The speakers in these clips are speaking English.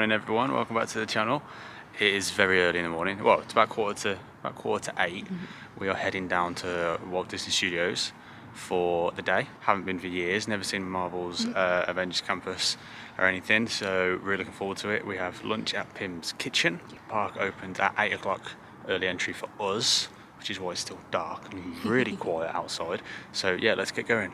morning, everyone. Welcome back to the channel. It is very early in the morning. Well, it's about quarter to 8. We are heading down to Walt Disney Studios for the day. Haven't been for years. Never seen Marvel's Avengers Campus or anything. So really looking forward to it. We have lunch at Pym's Kitchen. The park opens at 8 o'clock. Early entry for us, which is why it's still dark and really quiet outside. So yeah, let's get going.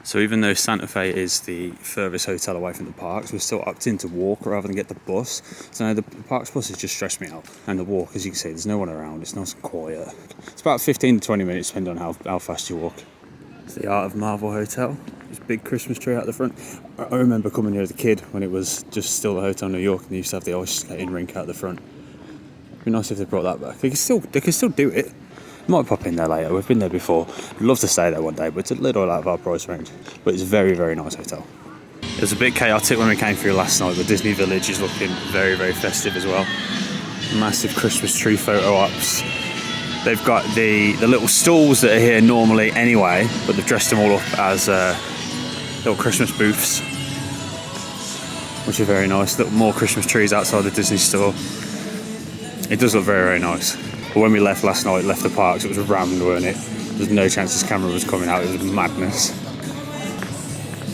So even though Santa Fe is the furthest hotel away from the parks, we're still opting to walk rather than get the bus. So the parks bus has just stressed me out. And the walk, as you can see, there's no one around. It's nice and quiet. It's about 15 to 20 minutes, depending on how fast you walk. It's the Art of Marvel Hotel. There's a big Christmas tree out the front. I remember coming here as a kid when it was just still the Hotel New York and they used to have the ice skating rink out the front. It'd be nice if they brought that back. They can still do it. Might pop in there later. We've been there before. I'd love to stay there one day, but it's a little out of our price range. But it's a very, very nice hotel. It was a bit chaotic when we came through last night. The Disney Village is looking very, very festive as well. Massive Christmas tree photo ops. They've got the little stalls that are here normally anyway, but they've dressed them all up as little Christmas booths, which are very nice. Little more Christmas trees outside the Disney store. It does look very, very nice. But when we left last night, left the parks, it was rammed, weren't it? There's no chance this camera was coming out. It was madness.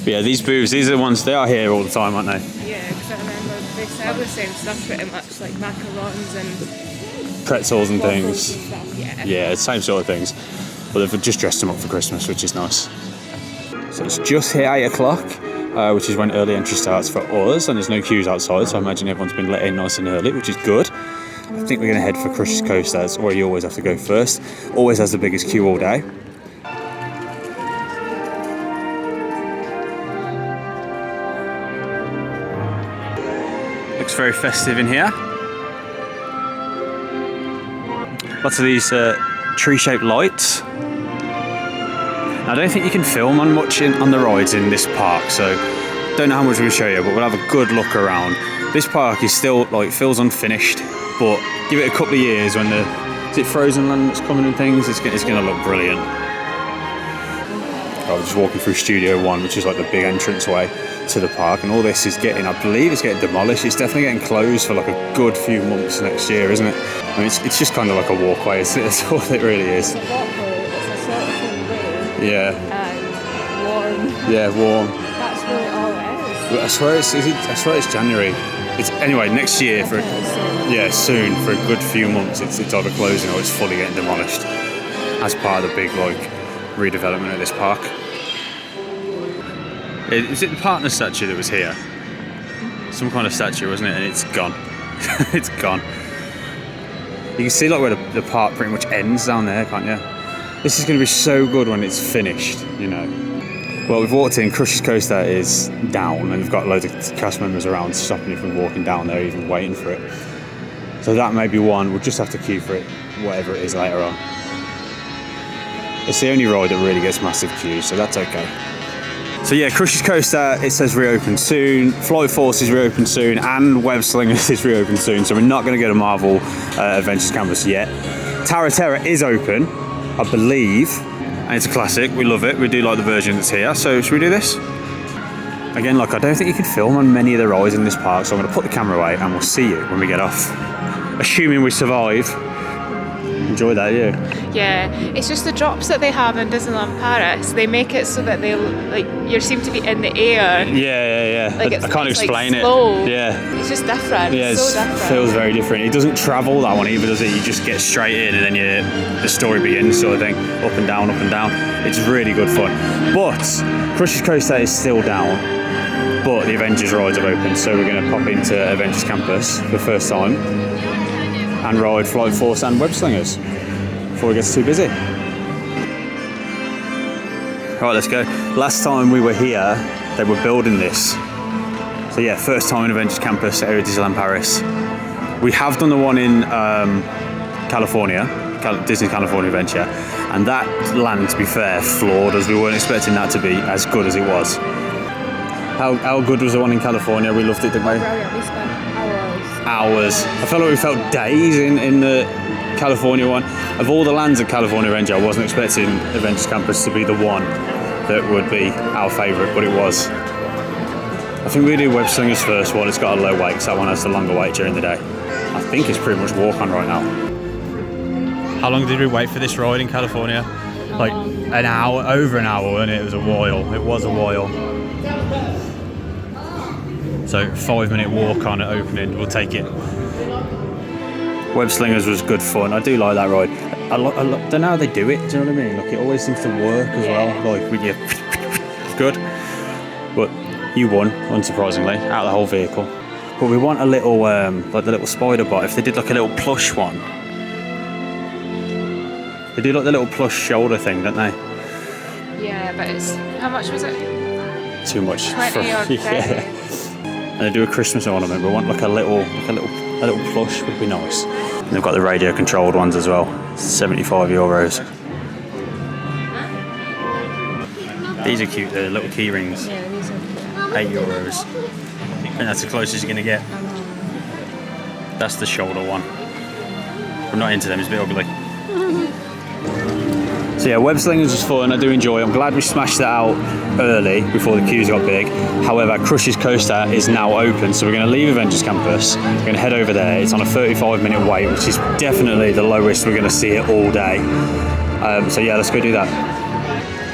But yeah, these booths, these are the ones, they are here all the time, aren't they? Yeah, because I remember they sell the same stuff pretty much, like macarons and pretzels and things. And stuff, yeah. Yeah, same sort of things. But they've just dressed them up for Christmas, which is nice. So it's just hit 8 o'clock, which is when early entry starts for us, and there's no queues outside, so I imagine everyone's been let in nice and early, which is good. I think we're going to head for Crush's Coast, that's where you always have to go first. Always has the biggest queue all day. Looks very festive in here. Lots of these tree-shaped lights. Now, I don't think you can film on much on the rides in this park, so don't know how much we'll show you, but we'll have a good look around. This park is still, feels unfinished. But give it a couple of years when is it Frozen Land that's coming and things, it's going to look brilliant. I was just walking through Studio 1, which is like the big entrance way to the park, and all this is I believe it's getting demolished. It's definitely getting closed for like a good few months next year, isn't it? I mean, it's just kind of like a walkway, it's all it really is. It's a walkway, it's a sort of way. Yeah. And warm. Yeah, warm. That's what it all is. I swear it's January. It's anyway next year for soon for a good few months. It's either closing or it's fully getting demolished as part of the big redevelopment of this park. Is it the partner statue that was here? Some kind of statue, wasn't it? And it's gone. It's gone. You can see where the park pretty much ends down there, can't you? This is going to be so good when it's finished, you know. Well, we've walked in, Crush's Coaster is down, and we've got loads of cast members around stopping you from walking down there, even waiting for it. So that may be one, we'll just have to queue for it, whatever it is later on. It's the only ride that really gets massive queues, so that's okay. So yeah, Crush's Coaster, it says reopen soon, Flight Force is reopen soon, and Web Slingers is reopen soon, so we're not going to get a Marvel Avengers Campus yet. Tower of Terror is open, I believe. And it's a classic, we love it, we do like the version that's here, so should we do this? Again, I don't think you can film on many of the rides in this park, so I'm going to put the camera away and we'll see you when we get off. Assuming we survive. Enjoy that, Yeah, it's just the drops that they have in Disneyland Paris, they make it so that they, you seem to be in the air. Yeah. I can't explain it. Yeah. It's just different, yeah, it's so different. It feels very different. It doesn't travel that one either, does it? You just get straight in and then the story begins, sort of thing. Up and down, up and down. It's really good fun. But Crush's Coaster is still down, but the Avengers rides are open, so we're going to pop into Avengers Campus for the first time and ride Flight Force and Web Slingers before it gets too busy. Right, let's go. Last time we were here, they were building this. So yeah, first time in Avengers Campus here at Disneyland Paris. We have done the one in California, Disney California Adventure, and that land, to be fair, floored us. We weren't expecting that to be as good as it was. How good was the one in California? We loved it, didn't we? Brilliant, we spent hours. I felt like we felt days in the California one. Of all the lands of California Adventure, I wasn't expecting Avengers Campus to be the one that would be our favourite, but it was. I think we do Web Slingers first one. It's got a low wait because that one has the longer wait during the day. I think it's pretty much walk on right now. How long did we wait for this ride in California? Like an hour, over an hour, wasn't it? It was a while. It was a while. So 5-minute walk on at opening, we'll take it. Web Slingers was good fun. I do like that ride. I don't know how they do it, do you know what I mean? Like, it always seems to work as well. Like, with you, it's good. But you won, unsurprisingly, out of the whole vehicle. But we want a little, like the little spider bot. If they did like a little plush one. They do like the little plush shoulder thing, don't they? Yeah, but it's, how much was it? Too much. 20 or 30. Yeah. And they do a Christmas ornament. We want like a little plush would be nice. And they've got the radio controlled ones as well. €75. These are cute, the little key rings. Yeah, these are €8. And that's the closest you're gonna get. That's the shoulder one. I'm not into them, it's a bit ugly. So yeah, Web Slingers was fun, I do enjoy it. I'm glad we smashed that out early before the queues got big. However, Crush's Coaster is now open, so we're going to leave Avengers Campus. We're going to head over there. It's on a 35-minute wait, which is definitely the lowest we're going to see it all day. So yeah, let's go do that.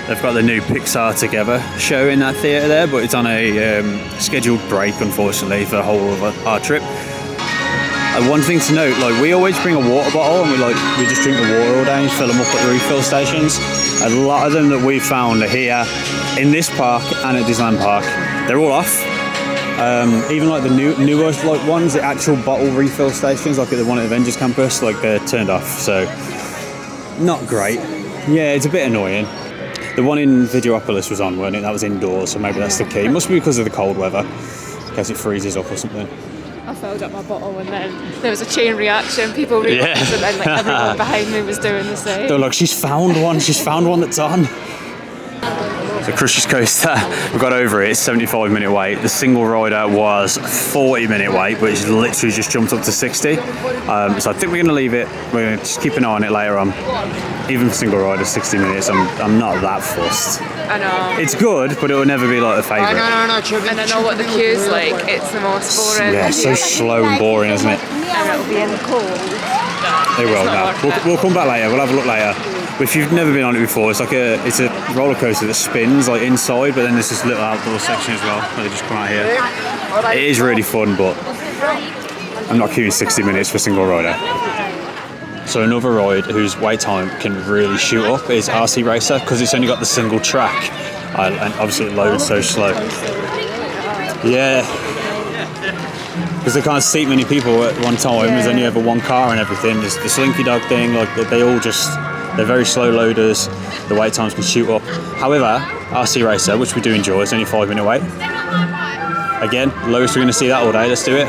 They've got the new Pixar Together show in that theatre there, but it's on a scheduled break, unfortunately, for the whole of our trip. One thing to note, like, we always bring a water bottle and we just drink the water all day and fill them up at the refill stations. A lot of them that we've found are here in this park and at Disneyland Park. They're all off. Even like the newer like ones, the actual bottle refill stations, like the one at Avengers Campus, like they're turned off. So not great. Yeah, it's a bit annoying. The one in Videopolis was on, wasn't it? That was indoors, so maybe that's the key. It must be because of the cold weather, in case it freezes up or something. I filled up my bottle and then there was a chain reaction. People realised and then like everyone behind me was doing the same. They're like, she's found one that's on. So Crush's Coaster, we got over it, it's 75-minute wait. The single rider was 40-minute wait, but it's literally just jumped up to 60. So I think we're going to leave it. We're going to just keep an eye on it later on. Even for single rider, 60 minutes, I'm not that fussed. I know. It's good, but it will never be like a favourite. And I know what the queue's like. It's the most boring. Yeah, it's so slow and boring, isn't it? And it'll be in the cold. They will now. We'll come back later. We'll have a look later. If you've never been on it before, it's a roller coaster that spins like inside, but then there's this little outdoor section as well where they just come out here. It is really fun, but I'm not queuing 60 minutes for a single rider. So another ride whose wait time can really shoot up is RC Racer, because it's only got the single track, and obviously it loads so slow. Yeah. Because they can't seat many people at one time. There's only ever one car and everything. There's the Slinky Dog thing, like they're very slow loaders. The wait times can shoot up. However, RC Racer, which we do enjoy, it's only 5-minute wait. Again, lowest we're going to see that all day. Let's do it.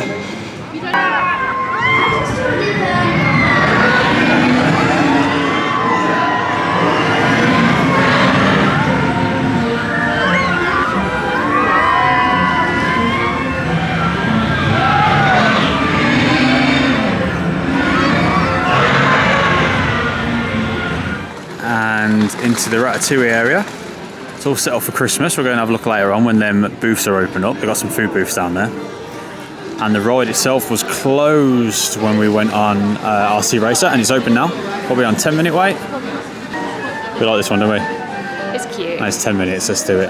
And into the Ratatouille area. It's all set up for Christmas. We're going to have a look later on when them booths are open up. They've got some food booths down there. And the ride itself was closed when we went on RC Racer, and it's open now. Probably on 10-minute wait. We like this one, don't we? It's cute. Nice 10 minutes, let's do it.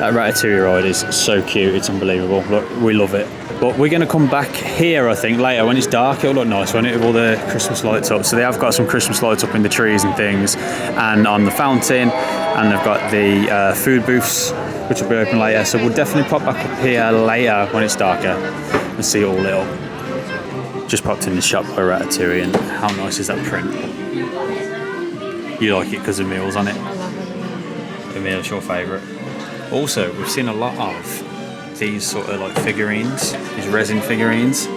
That Ratatouille ride is so cute, it's unbelievable. Look, we love it. But we're going to come back here, I think, later when it's dark. It'll look nice, won't it, with all the Christmas lights up. So they have got some Christmas lights up in the trees and things, and on the fountain, and they've got the food booths, which will be open later. So we'll definitely pop back up here later when it's darker and see it all lit up. Just popped in the shop for Ratatouille, and how nice is that print? You like it because of Meals on it? I love it. The Meal's your favourite. Also, we've seen a lot of these sort of like figurines, these resin figurines,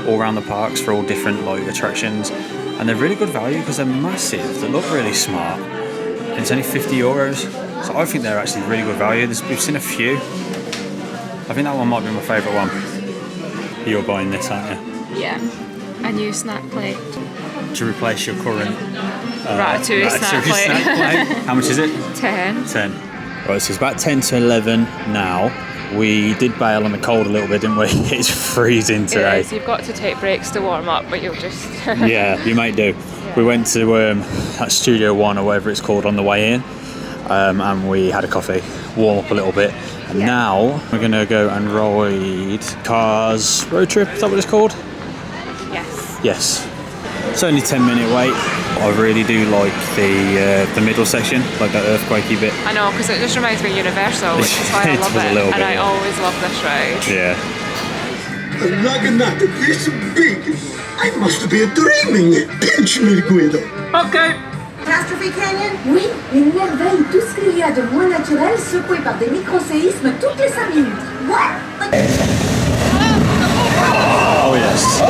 all around the parks for all different like attractions, and they're really good value because they're massive. They look really smart, and it's only €50. So I think they're actually really good value. We've seen a few. I think that one might be my favourite one. You're buying this, aren't you? Yeah. A new snack plate. To replace your current Ratatouille snack plate. How much is it? 10. 10. Right, so it's about 10 to 11 now. We did bail on the cold a little bit, didn't we? It's freezing today. It is. You've got to take breaks to warm up, but you'll just... Yeah, you might do. We went to that Studio One or whatever it's called on the way in, and we had a coffee, warm up a little bit, and now we're going to go and ride Cars Road Trip. Is that what it's called? Yes. Yes. It's only 10-minute wait. I really do like the middle section, like that earthquakey bit. I know, because it just reminds me of Universal, which is why I It love does a it. little And bit, I yeah. always love this ride. Yeah. Raganato, this big. I must be dreaming. Pinch me, Guido. Okay. Catastrophe Canyon? Oui, une merveille, tout ce qu'il y a de moins naturel secoué par des microséismes toutes les 5 minutes. What? Oh yes.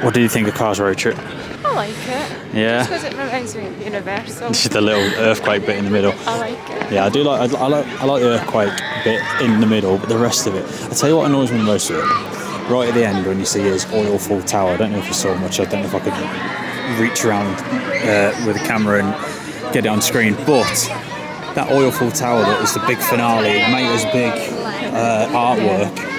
What do you think of Cars Road Trip? I like it. Yeah. Just because it reminds me of Universal. It's just a little earthquake bit in the middle. I like it. Yeah, I do like. I like the earthquake bit in the middle, but the rest of it. I tell you what annoys me the most with it. Right at the end, when you see his oil-full tower. I don't know if you saw much. I don't know if I could reach around with a camera and get it on screen. But that oil-full tower that was the big finale, Mater's big artwork.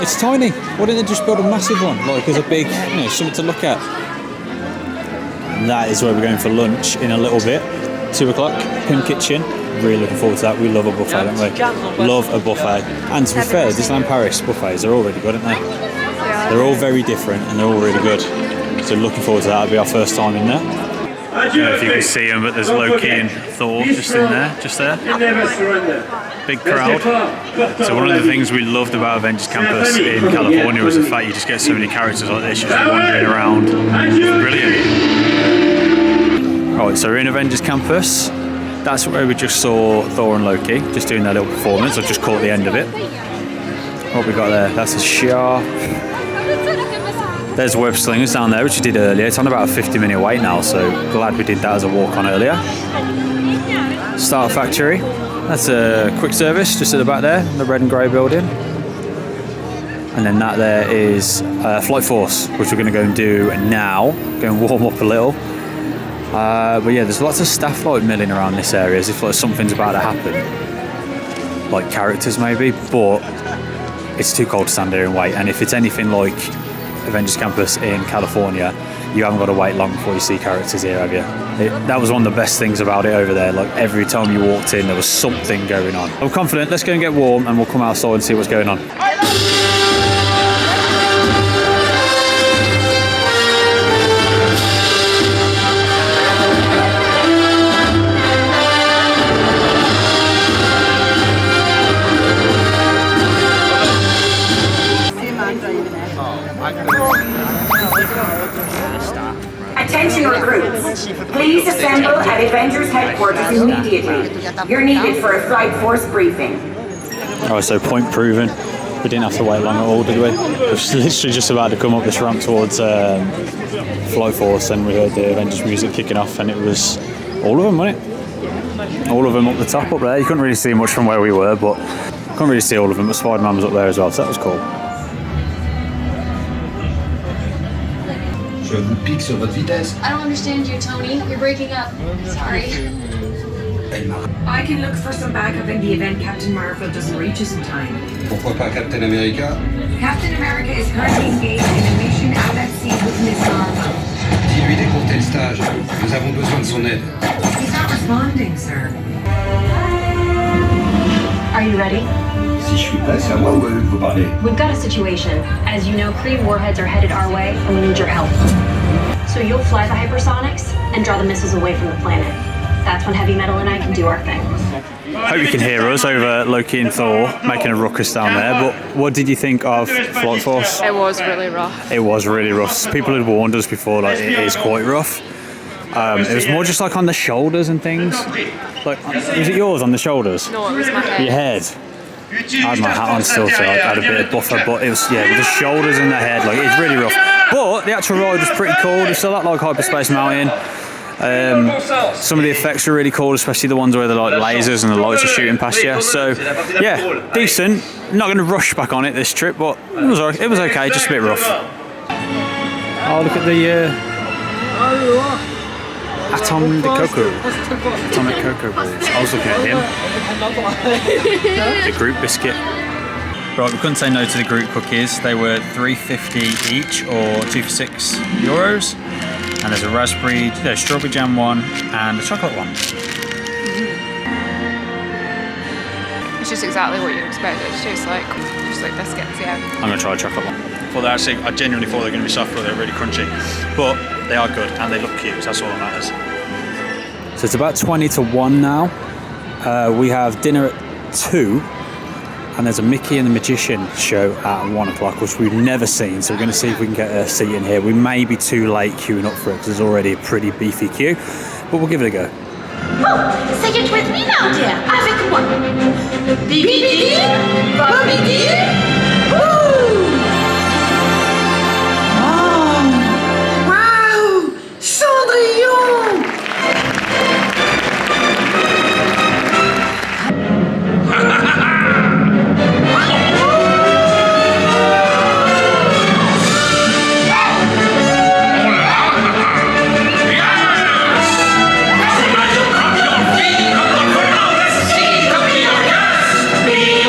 It's tiny. Why didn't they just build a massive one, like as a big, something to look at? And that is where we're going for lunch in a little bit. 2 o'clock, Pym Kitchen. Really looking forward to that. We love a buffet, don't we? Love a buffet. And to be fair, Disneyland Paris buffets are all really good, aren't they? They're all very different and they're all really good. So looking forward to that. It'll be our first time in there. I don't know if you can see him, but there's Loki and Thor just in there, just there. Big crowd. So one of the things we loved about Avengers Campus in California was the fact you just get so many characters like this just wandering around. Brilliant. Right, so we're in Avengers Campus. That's where we just saw Thor and Loki, just doing their little performance. I've just caught the end of it. What we got there? That's a sharp. There's Web Slingers down there, which we did earlier. It's on about a 50-minute wait now, so glad we did that as a walk-on earlier. Star Factory. That's a quick service just at the back there, the red and grey building. And then that there is Flight Force, which we're going to go and do now. Go and warm up a little. But yeah, there's lots of staff like milling around this area as if like something's about to happen. Like characters maybe, but it's too cold to stand there and wait. And if it's anything like Avengers Campus in California, you haven't got to wait long before you see characters here, have you? That was one of the best things about it over there. Like every time you walked in, there was something going on. I'm confident. Let's go and get warm and we'll come outside and see what's going on. Attention recruits, please assemble at Avengers headquarters immediately. You're needed for a Flight Force briefing. Alright, so point proven. We didn't have to wait long at all, did we? It was literally just about to come up this ramp towards Flight Force and we heard the Avengers music kicking off and it was all of them, wasn't it? All of them up the top up there. You couldn't really see much from where we were, but Couldn't really see all of them, but Spider-Man was up there as well, so that was cool. Je vous pique sur votre vitesse. I don't understand you, Tony. You're breaking up. Sorry. I can look for some backup in the event Captain Marvel doesn't reach us in time. Pourquoi pas Captain America? Captain America is currently engaged in a mission out at sea with Miss Marvel. Dis-lui d'écourter le stage. Nous avons besoin de son aide. He's not responding, sir. Are you ready? Si je suis prêt, c'est à moi ou à eux que vous parlez? We've got a situation. As you know, Kree warheads are headed our way, and we need your help. So you'll fly the hypersonics and draw the missiles away from the planet. That's when Heavy Metal and I can do our thing. Hope you can hear us over Loki and Thor making a ruckus down there, but what did you think of Flight Force? It was really rough. It was really rough. People had warned us before, like, it is quite rough. It was more just like on the shoulders and things. Like, was it yours on the shoulders? No, it was my head. Your head? I had my hat on still, so I had a bit of buffer, but it was, yeah, with the shoulders and the head, like, it's really rough. But the actual ride was pretty cool. It's still that like Hyperspace Mountain. Some of the effects are really cool, especially the ones where the like lasers and the lights are shooting past you. So yeah, decent. Not going to rush back on it this trip, but it was okay, just a bit rough. Oh, look at the Atomic Cocoa balls. I was looking at him. The Groot biscuit. Right, we couldn't say no to the Groot cookies. They were $3.50 each, or 2 for €6. And there's a raspberry, strawberry jam one, and a chocolate one. It's just exactly what you'd expect it to taste like. Just like biscuits, yeah. I'm gonna try a chocolate one. I genuinely thought they were gonna be soft, but they're really crunchy. But they are good, and they look cute, so that's all that matters. So it's about 20 to 1 now. We have dinner at 2. And there's a Mickey and the Magician show at 1 o'clock, which we've never seen. So we're going to see if we can get a seat in here. We may be too late queuing up for it because there's already a pretty beefy queue, but we'll give it a go. Oh, say it with me now, dear. Avec moi. Bibidi, Bobidi. Oh, wow, Cendrillon. Be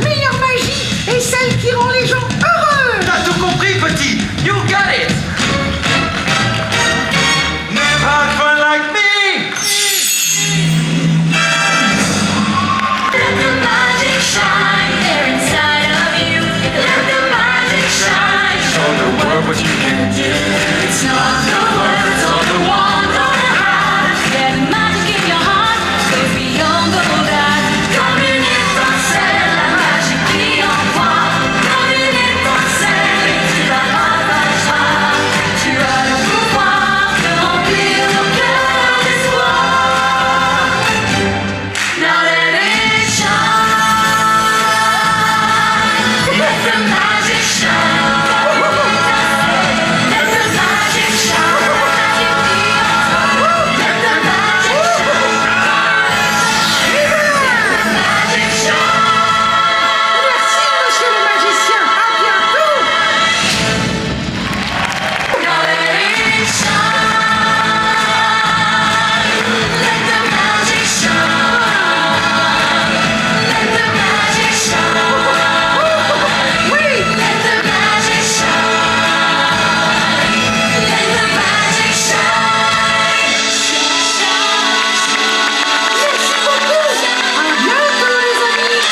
meilleure magie est celle qui rend les gens heureux. T'as tout compris, petit. You got it. Never had fun like me. Let the magic shine there inside of you. Let the magic shine. Show the world what you can do. It's not the words or the wand or the hat. There's magic in your heart, goes beyond all that. Comme une étincelle, la magie qui envoie. Comme une étincelle, et tu la ravageras. Tu as le pouvoir de remplir nos cœurs d'espoir. Now let it shine. Let the magic shine. Let the magic shine. Let the magic shine. Merci, monsieur le magicien. À bientôt. Now let it shine. Let the magic shine. Let the magic shine. Oui. Let the magic shine. Let the magic shine. Merci beaucoup. À bientôt, les amis.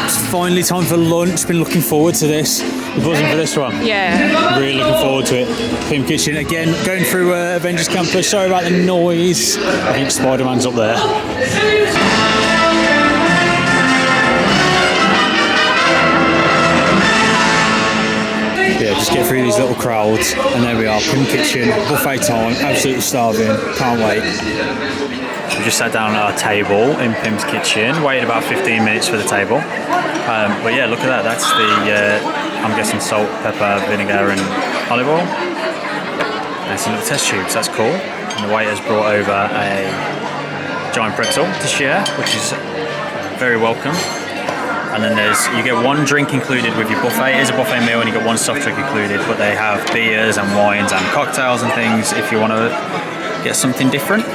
It's finally time for lunch. Been looking forward to this. You're buzzing for this one. Yeah. Really looking forward to it. Pym Kitchen again, going through Avengers Campus. Sorry about the noise. I think Spider-Man's up there. Yeah, just get through these little crowds, and there we are. Pym Kitchen, buffet time. Absolutely starving. Can't wait. We just sat down at our table in Pym's Kitchen. Waited about 15 minutes for the table. But yeah, look at that. That's the, I'm guessing salt, pepper, vinegar and olive oil. And some little test tubes. That's cool. And the waiter's brought over a giant pretzel to share, which is very welcome. And then you get one drink included with your buffet. It is a buffet meal and you get one soft drink included, but they have beers and wines and cocktails and things if you want to get something different.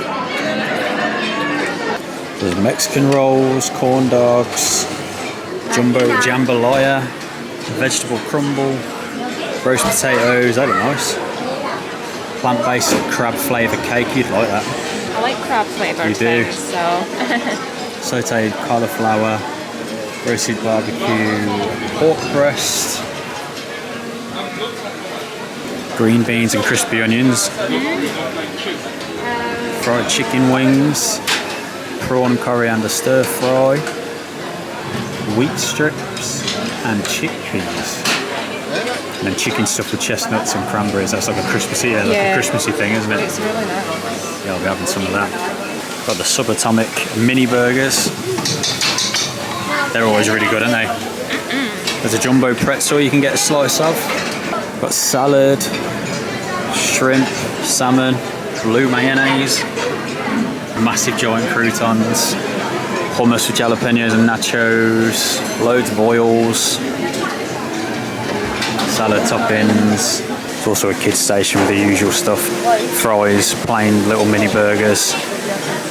There's Mexican rolls, corn dogs, jumbo jambalaya, vegetable crumble, roast potatoes, that look nice. Plant-based crab flavour cake, you'd like that. I like crab flavoured You do. things, so. Sauteed cauliflower, roasted barbecue, pork breast, green beans and crispy onions, fried chicken wings, prawn and coriander stir fry, wheat strips and chickpeas. And then chicken stuffed with chestnuts and cranberries. That's like a Christmassy, a Christmassy thing, isn't it? It's really nice. Yeah, I'll be having some of that. Got the subatomic mini burgers. They're always really good, aren't they? There's a jumbo pretzel you can get a slice of. Got salad, shrimp, salmon, blue mayonnaise, massive giant croutons, hummus with jalapenos and nachos, loads of oils, salad toppings. It's also a kids station with the usual stuff, fries, plain little mini burgers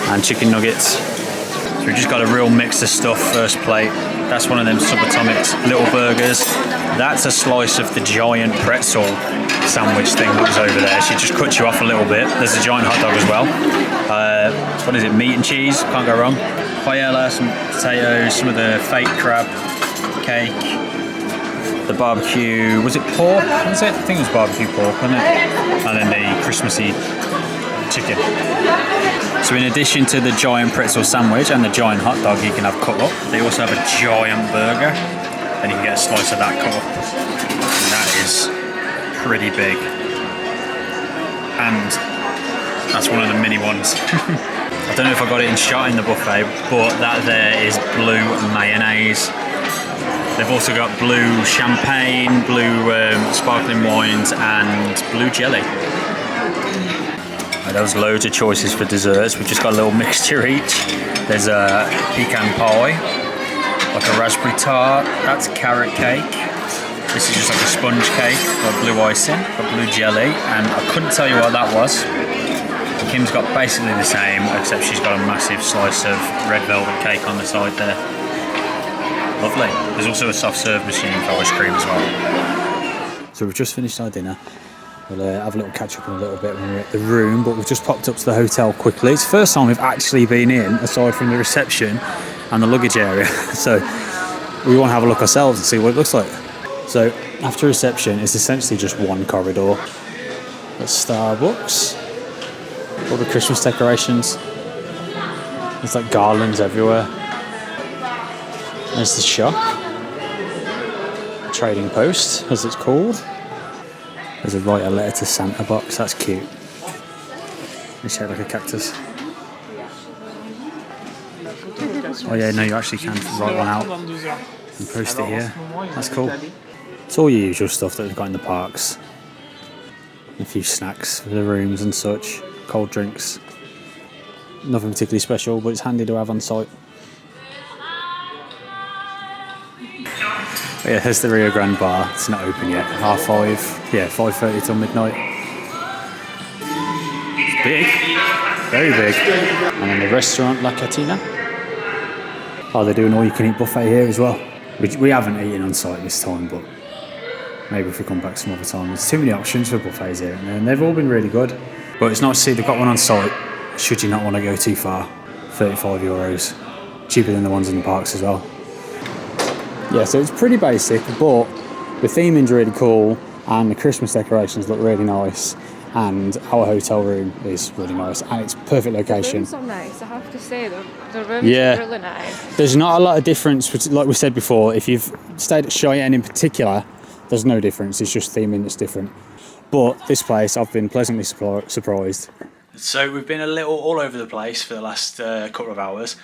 and chicken nuggets. So we've just got a real mix of stuff. First plate, that's one of them subatomic little burgers. That's a slice of the giant pretzel sandwich thing that was over there. She just cut you off a little bit. There's a giant hot dog as well. What is it, meat and cheese? Can't go wrong. Paella, some potatoes, some of the fake crab cake, the barbecue, was it pork? Was it? I think it was barbecue pork, wasn't it? And then the Christmassy chicken. So in addition to the giant pretzel sandwich and the giant hot dog you can have cut up, they also have a giant burger and you can get a slice of that cut up. And that is pretty big. And that's one of the mini ones. I don't know if I got it in shot in the buffet, but that there is blue mayonnaise. They've also got blue champagne, blue sparkling wines and blue jelly. There was loads of choices for desserts. We've just got a little mixture each. There's a pecan pie, like a raspberry tart. That's carrot cake. This is just like a sponge cake, got blue icing, got blue jelly, and I couldn't tell you what that was. Kim's got basically the same, except she's got a massive slice of red velvet cake on the side there. Lovely. There's also a soft serve machine for ice cream as well. So we've just finished our dinner. We'll have a little catch up in a little bit when we're at the room, but we've just popped up to the hotel quickly. It's the first time we've actually been in, aside from the reception and the luggage area. So we want to have a look ourselves and see what it looks like. So after reception, it's essentially just one corridor. Got Starbucks, all the Christmas decorations. There's like garlands everywhere. There's the shop, Trading Post, as it's called. There's a write a letter to Santa box, that's cute. It's shaped like a cactus. Oh yeah, no, you actually can write one out and post it here. That's cool. It's all your usual stuff that they've got in the parks. A few snacks for the rooms and such, cold drinks. Nothing particularly special, but it's handy to have on site. But yeah, there's the Rio Grande bar. It's not open yet. 5:30. Yeah, 5:30 till midnight. It's big, very big. And then the restaurant La Catina. Oh, they're doing all-you-can-eat buffet here as well. We haven't eaten on site this time, but maybe if we come back some other time. There's too many options for buffets here, and they've all been really good. But it's nice to see they've got one on site. Should you not want to go too far, €35, cheaper than the ones in the parks as well. Yeah, so it's pretty basic, but the theming's really cool and the Christmas decorations look really nice, and our hotel room is really nice and it's perfect location. The rooms are nice, I have to say, the rooms are really nice. There's not a lot of difference, like we said before. If you've stayed at Cheyenne in particular, there's no difference, it's just theming that's different. But this place, I've been pleasantly surprised. So we've been a little all over the place for the last couple of hours.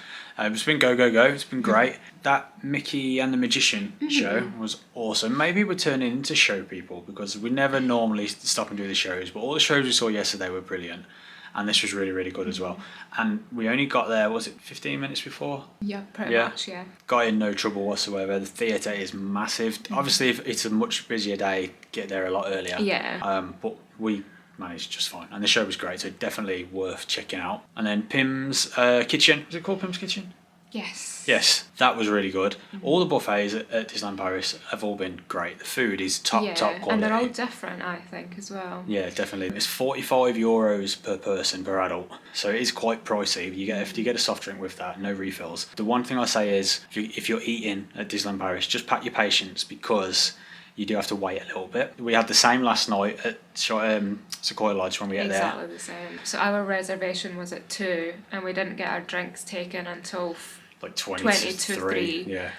It's been go, it's been great. That Mickey and the Magician show was awesome. Maybe we're turning into show people because we never normally stop and do the shows, but all the shows we saw yesterday were brilliant. And this was really, really good as well. And we only got there, was it 15 minutes before? Yeah, pretty much, yeah. Got in no trouble whatsoever. The theatre is massive. Obviously, if it's a much busier day, get there a lot earlier. Yeah. But we managed just fine. And the show was great, so definitely worth checking out. And then Pym's Kitchen. Is it called Pym's Kitchen? Yes. Yes, that was really good. All the buffets at Disneyland Paris have all been great. The food is top quality. And they're all different, I think, as well. Yeah, definitely. It's €45 per person per adult, so it is quite pricey. If you get a soft drink with that, no refills. The one thing I say is, if you're eating at Disneyland Paris, just pack your patience because you do have to wait a little bit. We had the same last night at Sequoia Lodge when we get there. Exactly the same. So our reservation was at 2 and we didn't get our drinks taken until like 20 to 3. Yeah.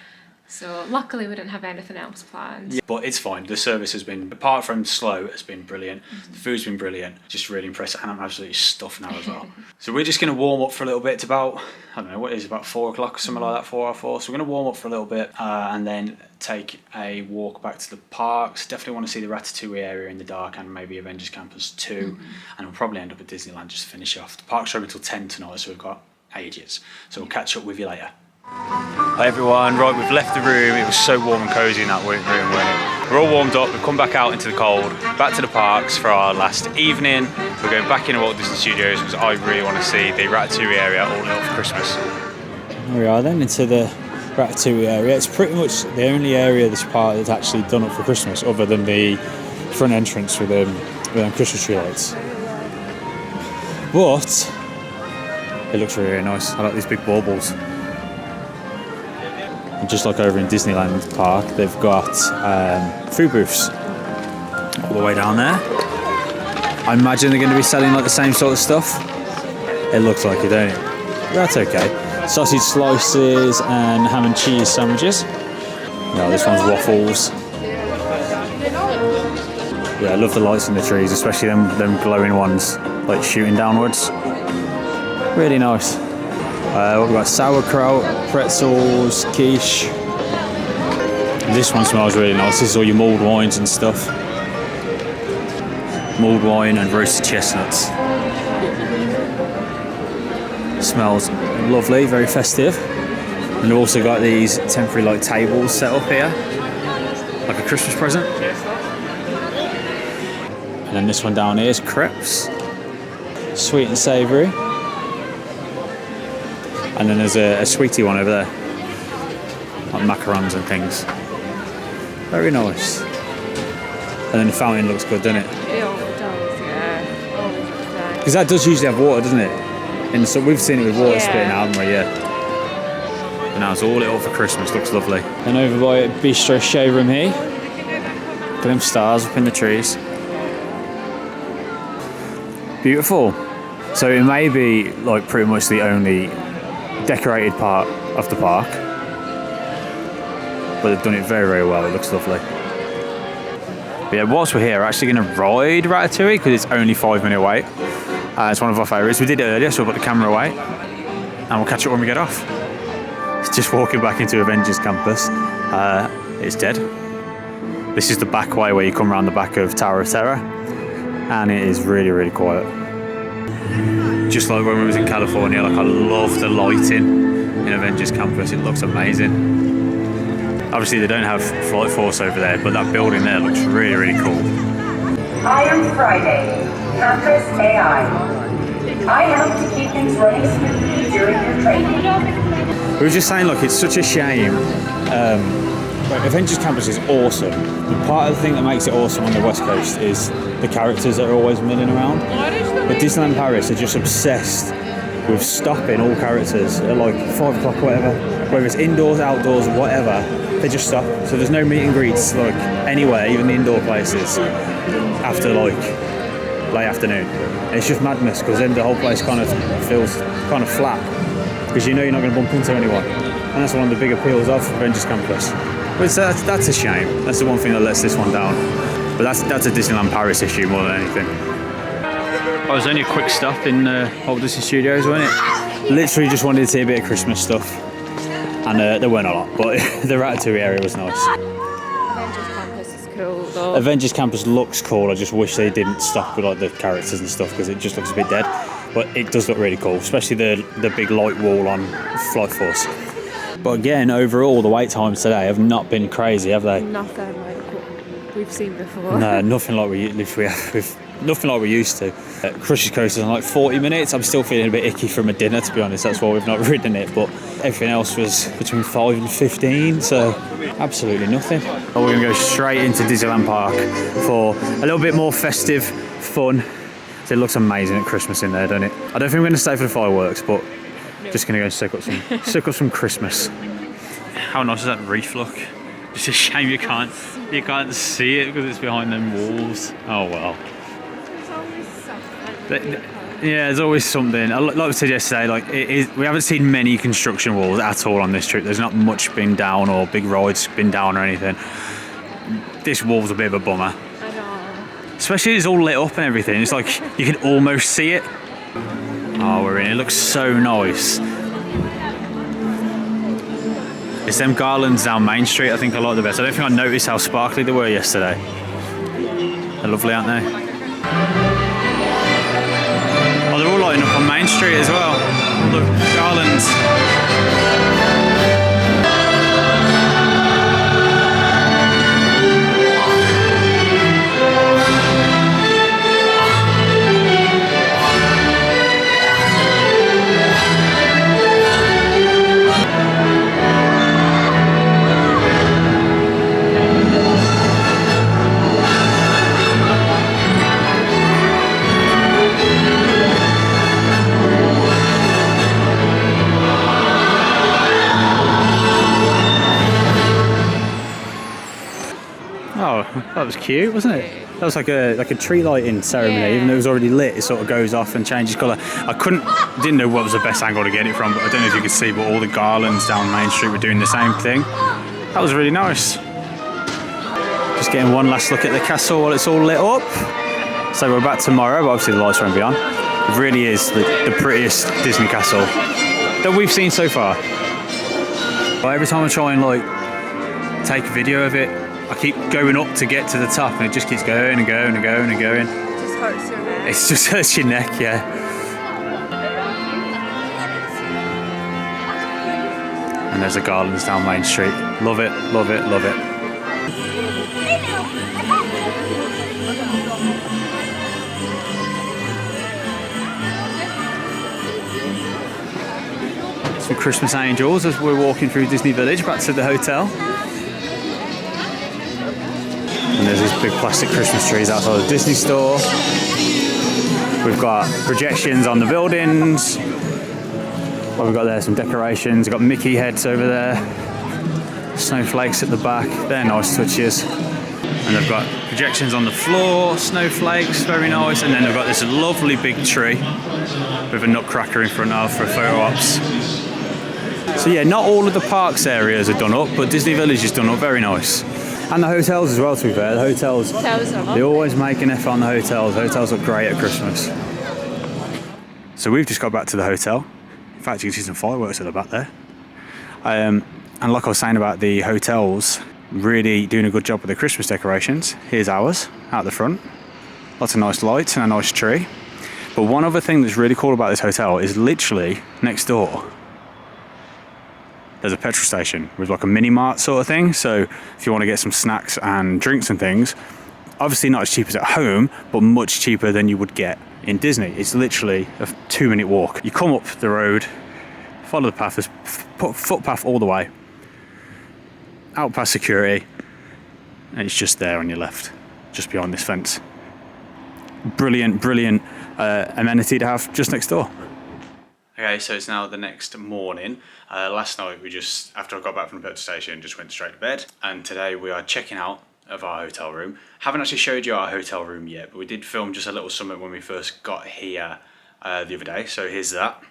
So luckily we didn't have anything else planned. Yeah, but it's fine. The service has been, apart from slow, has been brilliant. The food's been brilliant. Just really impressive. And I'm absolutely stuffed now as well. So we're just going to warm up for a little bit. It's about, I don't know, what it is, about 4 o'clock, something like that, 4 So we're going to warm up for a little bit and then take a walk back to the parks. Definitely want to see the Ratatouille area in the dark and maybe Avengers Campus too. And we'll probably end up at Disneyland just to finish off. The park's open until 10 tonight, so we've got ages. So we'll catch up with you later. Hi everyone, right, we've left the room. It was so warm and cosy in that room, weren't it? We're all warmed up, we've come back out into the cold, back to the parks for our last evening. We're going back into Walt Disney Studios because I really want to see the Ratatouille area all lit up for Christmas. Here we are then, into the Ratatouille area. It's pretty much the only area of this park that's actually done up for Christmas other than the front entrance with Christmas tree lights. But it looks really, really nice. I like these big baubles. And just like over in Disneyland Park, they've got food booths all the way down there. I imagine they're going to be selling like the same sort of stuff. It looks like it, don't it? That's okay. Sausage slices and ham and cheese sandwiches. No, this one's waffles. Yeah, I love the lights in the trees, especially them glowing ones, like shooting downwards. Really nice. We've got sauerkraut, pretzels, quiche. And this one smells really nice. This is all your mulled wines and stuff. Mulled wine and roasted chestnuts. Smells lovely, very festive. And we've also got these temporary like tables set up here, like a Christmas present. And then this one down here is crepes. sweet and savoury. And then there's a sweetie one over there, like macarons and things. Very nice. And then the fountain looks good, doesn't it? It always does, yeah. Always does. Because that does usually have water, doesn't it? And so we've seen it with water spitting out, haven't we? Yeah. But now it's all lit up for Christmas. Looks lovely. And over by Bistro Showroom here, look at them stars up in the trees. Beautiful. So it may be like pretty much the only decorated part of the park, but they've done it very, very well. It looks lovely. But yeah, whilst we're here, we're actually going to ride Ratatouille because it's only 5-minute wait. It's one of our favourites. We did it earlier, so we'll put the camera away and we'll catch it when we get off. It's just walking back into Avengers Campus. It's dead. This is the back way where you come around the back of Tower of Terror, and it is really, really quiet. Just like when we was in California, like I love the lighting in Avengers Campus. It looks amazing. Obviously they don't have Flight Force over there, but that building there looks really, really cool. I am Friday, Campus AI. I help to keep things running smoothly during your training. We were just saying, look, it's such a shame. Avengers Campus is awesome. The part of the thing that makes it awesome on the West Coast is the characters that are always milling around. But Disneyland Paris are just obsessed with stopping all characters at like 5 o'clock or whatever. Whether it's indoors, outdoors, whatever, they just stop. So there's no meet and greets like anywhere, even the indoor places, after like late afternoon. And it's just madness because then the whole place kind of feels kind of flat because you know you're not going to bump into anyone. And that's one of the big appeals of Avengers Campus. But that's a shame. That's the one thing that lets this one down. But that's a Disneyland Paris issue more than anything. Oh, it was only a quick stop in Walt Disney Studios, wasn't it? Literally just wanted to see a bit of Christmas stuff. And there weren't a lot, but the Ratatouille area was nice. Avengers Campus is cool though. Avengers Campus looks cool. I just wish they didn't stop with like the characters and stuff because it just looks a bit dead. But it does look really cool, especially the big light wall on Flight Force. But again, overall, the wait times today have not been crazy, have they? Nothing like what we've seen before. No, nothing like we used to. Crush's Coaster on like 40 minutes. I'm still feeling a bit icky from a dinner, to be honest. That's why we've not ridden it. But everything else was between 5 and 15, so absolutely nothing. We're going to go straight into Disneyland Park for a little bit more festive fun. So it looks amazing at Christmas in there, doesn't it? I don't think we're going to stay for the fireworks, but just going to go soak up some Christmas. How nice does that reef look? It's a shame you can't see it because it's behind them walls. Oh well. Yeah, there's always something. Like I said yesterday, we haven't seen many construction walls at all on this trip. There's not much been down or big rides been down or anything. This wall's a bit of a bummer. I know. Especially it's all lit up and everything. It's like you can almost see it. Oh, we're in. It looks so nice. It's them garlands down Main Street I think I like the best. I don't think I noticed how sparkly they were yesterday. They're lovely, aren't they? Oh, they're all lighting up on Main Street as well. Look, garlands. Oh, that was cute, wasn't it? That was like a tree lighting ceremony. Yeah. Even though it was already lit, it sort of goes off and changes colour. Didn't know what was the best angle to get it from, but I don't know if you could see, but all the garlands down Main Street were doing the same thing. That was really nice. Just getting one last look at the castle while it's all lit up. So we're back tomorrow, but obviously the lights won't be on. It really is the prettiest Disney castle that we've seen so far. But every time I try and take a video of it, I keep going up to get to the top and it just keeps going and going and going and going. It just hurts your neck. It just hurts your neck, yeah. And there's the garlands down Main Street. Love it, love it, love it. some Christmas angels as we're walking through Disney Village back to the hotel. And there's these big plastic Christmas trees outside the Disney store. We've got projections on the buildings. What we've got there, some decorations. We've got Mickey heads over there. Snowflakes at the back. They're nice touches. And they've got projections on the floor, snowflakes, very nice. And then they've got this lovely big tree with a nutcracker in front of for photo ops. So yeah, not all of the parks areas are done up, but Disney Village is done up, very nice. And the hotels as well, to be fair. The hotels, they always make an effort on the hotels. The hotels look great at Christmas. So we've just got back to the hotel. In fact, you can see some fireworks at the back there. And like I was saying about the hotels, really doing a good job with the Christmas decorations. Here's ours, out the front. Lots of nice lights and a nice tree. But one other thing that's really cool about this hotel is literally next door, there's a petrol station with like a mini mart sort of thing. So if you want to get some snacks and drinks and things, obviously not as cheap as at home, but much cheaper than you would get in Disney. It's literally a 2-minute walk. You come up the road, follow the path, there's footpath all the way, out past security, and it's just there on your left, just behind this fence. Brilliant amenity to have just next door. Okay, so it's now the next morning. Last night after I got back from the petrol station, just went straight to bed. And today we are checking out of our hotel room. Haven't actually showed you our hotel room yet, but we did film just a little summit when we first got here the other day. So here's that.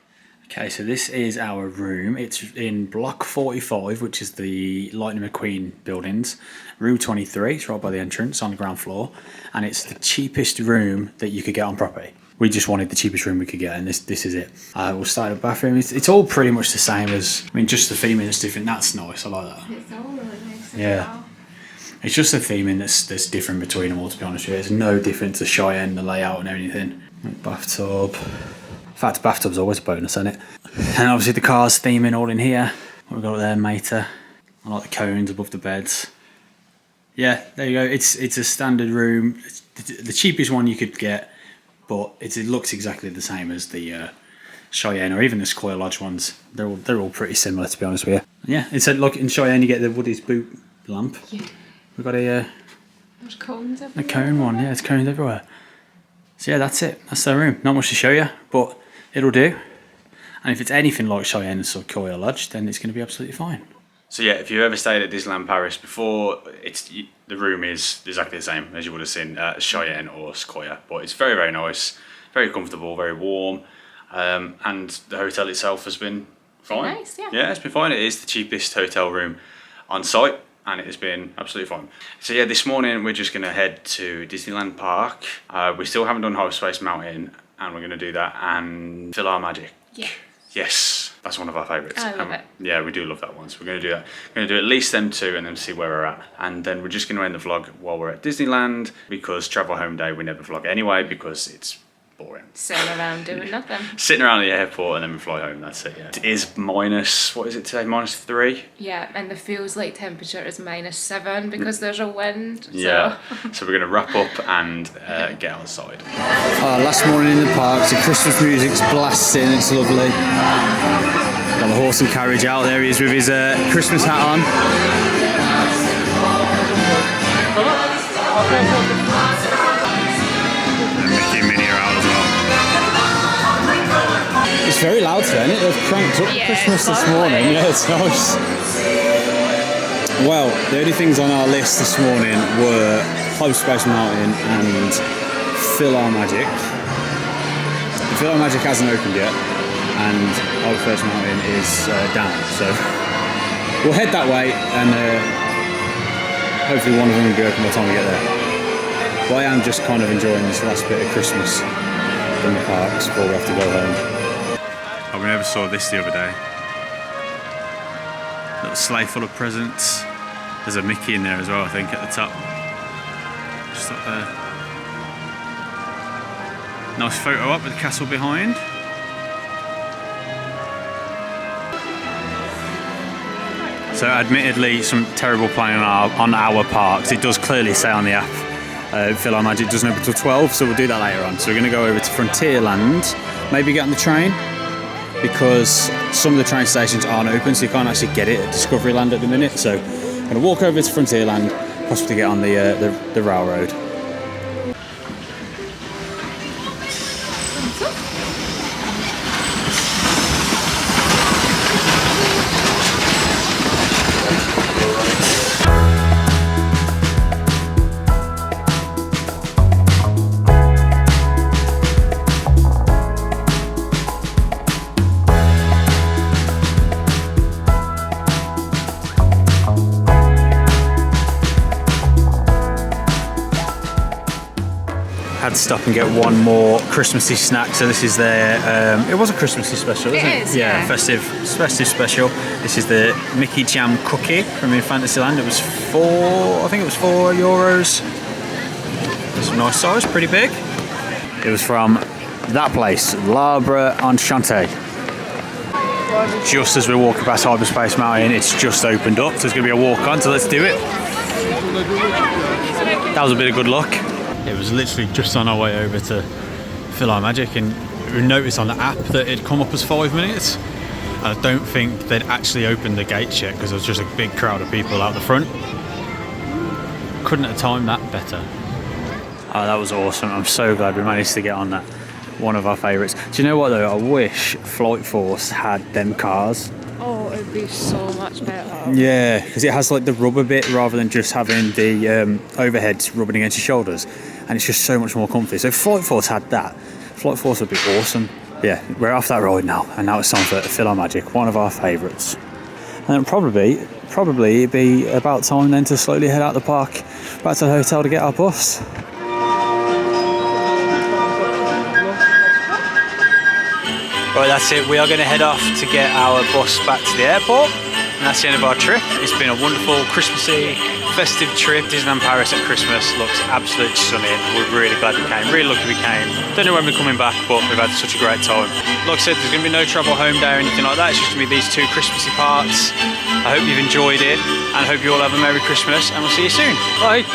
Okay, so this is our room. It's in block 45, which is the Lightning McQueen buildings. Room 23, it's right by the entrance on the ground floor. And it's the cheapest room that you could get on property. We just wanted the cheapest room we could get, and this is it. We'll start with the bathroom. It's all pretty much the same as, just the theming that's different. That's nice, I like that. It's all really nice. Yeah. It's just the theming that's different between them all, to be honest with you. There's no difference to Cheyenne, the layout and everything. Bathtub. In fact, bathtub's always a bonus, isn't it? And obviously the car's theming all in here. What we've got there, Mater. I like the cones above the beds. Yeah, there you go. It's a standard room. It's the cheapest one you could get. But it looks exactly the same as the Cheyenne or even the Sequoia Lodge ones. They're all pretty similar, to be honest with you. Yeah, it said, look, in Cheyenne you get the Woody's boot lamp. Yeah. We've got there's cones everywhere. A cone one, yeah, there's cones everywhere. So yeah, that's it. That's their room. Not much to show you, but it'll do. And if it's anything like Cheyenne and Sequoia Lodge, then it's going to be absolutely fine. So yeah, if you've ever stayed at Disneyland Paris before, the room is exactly the same as you would have seen at Cheyenne or Sequoia, but it's very, very nice, very comfortable, very warm, and the hotel itself has been fine. Nice, yeah. Yeah, it's been fine. It is the cheapest hotel room on site, and it has been absolutely fine. So yeah, this morning we're just going to head to Disneyland Park. We still haven't done Hyperspace Mountain, and we're going to do that and Fill Our Magic. Yeah. Yes, that's one of our favourites. I love it. Yeah, we do love that one. So we're going to do that. We're going to do at least them two and then see where we're at. And then we're just going to end the vlog while we're at Disneyland, because travel home day we never vlog anyway because it's boring. Sitting around doing nothing. Sitting around the airport and then we fly home, that's it, yeah. It is minus, what is it today, -3? Yeah, and the feels like temperature is -7 because there's a wind. So. Yeah, so we're going to wrap up and get outside. Last morning in the park, the Christmas music's blasting, it's lovely. Got the horse and carriage out there, he is with his Christmas hat on. It's very loud today, isn't it? They've cranked up Christmas this morning. Yeah, it's nice. Well, the only things on our list this morning were Hyperspace Mountain and Fill Our Magic. Fill Our Magic hasn't opened yet, and Hyperspace Mountain is down. So we'll head that way, and hopefully one of them will be open by the time we get there. But I am just kind of enjoying this last bit of Christmas in the parks before we have to go home. Oh, we never saw this the other day. Little sleigh full of presents. There's a Mickey in there as well, I think, at the top. Just up there. Nice photo up with the castle behind. So admittedly, some terrible planning on our parks. It does clearly say on the app, Fill Our Magic doesn't open until 12, so we'll do that later on. So we're going to go over to Frontierland, maybe get on the train. because some of the train stations aren't open, so you can't actually get it at Discoveryland at the minute. So I'm going to walk over to Frontierland, possibly get on the railroad. Had to stop and get one more Christmassy snack. So this is their, it was a Christmassy special, isn't it? It is, yeah. Festive special. This is the Mickey Jam Cookie from in Fantasyland. It was I think it was €4. It's a nice size, pretty big. It was from that place, L'Arbre Enchanté. Just as we're walking past Hyperspace Mountain, it's just opened up, so it's going to be a walk on, so let's do it. That was a bit of good luck. It was literally just on our way over to PhilharMagic, and we noticed on the app that it'd come up as 5 minutes. And I don't think they'd actually opened the gates yet because there was just a big crowd of people out the front. Couldn't have timed that better. Oh, that was awesome. I'm so glad we managed to get on that. One of our favourites. Do you know what though? I wish Flight Force had them cars. Oh, it'd be so much better. Yeah, because it has like the rubber bit rather than just having the overheads rubbing against your shoulders, and it's just so much more comfy. So if Flight Force had that, Flight Force would be awesome. Yeah, we're off that ride now, and now it's time for PhilharMagic, one of our favourites. And probably it'd be about time then to slowly head out the park, back to the hotel to get our bus. Right, that's it. We are going to head off to get our bus back to the airport, and that's the end of our trip. It's been a wonderful Christmassy, festive trip. Disneyland Paris at Christmas looks absolutely stunning. We're really glad we came, really lucky we came. Don't know when we're coming back, but we've had such a great time. Like I said, there's going to be no travel home day or anything like that. It's just going to be these 2 Christmassy parts. I hope you've enjoyed it, and I hope you all have a Merry Christmas, and we'll see you soon. Bye.